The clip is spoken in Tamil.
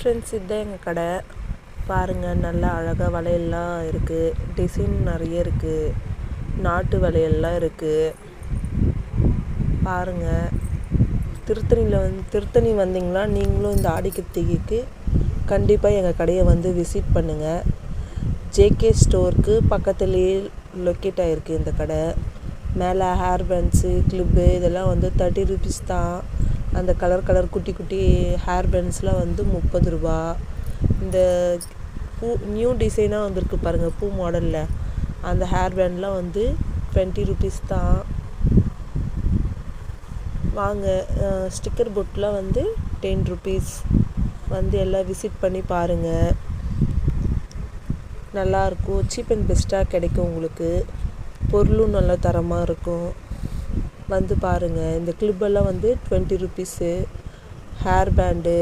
ஃப்ரெண்ட்ஸ், இதுதான் எங்கள் கடை. பாருங்கள், நல்லா அழகாக வளையல்லாம் இருக்குது. டிசைன் நிறைய இருக்குது. நாட்டு வளையல்லாம் இருக்குது. பாருங்கள், திருத்தணி வந்தீங்களா நீங்களும் இந்த ஆடி கிருத்திகைக்கு கண்டிப்பாக எங்கள் கடையை வந்து விசிட் பண்ணுங்கள். ஜேகே ஸ்டோருக்கு பக்கத்துலேயே லொக்கேட் ஆகிருக்கு இந்த கடை. மேலே ஹேர் பேண்ட்ஸு, கிளிப்பு இதெல்லாம் வந்து 30 rupees தான். அந்த கலர் குட்டி குட்டி ஹேர் பேண்ட்ஸ்லாம் வந்து 30 ரூபா. இந்த பூ நியூ டிசைனாக வந்திருக்கு பாருங்கள், பூ மாடலில். அந்த ஹேர் பேண்ட்லாம் வந்து 20 rupees தான். வாங்க, ஸ்டிக்கர் பொட்லாம் வந்து 10 rupees. வந்து எல்லாம் விசிட் பண்ணி பாருங்கள். நல்லாயிருக்கும். சீப் அண்ட் பெஸ்ட்டாக கிடைக்கும் உங்களுக்கு. பொருளும் நல்லா தரமாக இருக்கும். வந்து பாருங்கள். இந்த கிளிப்பெல்லாம் வந்து 20 rupees. Hair band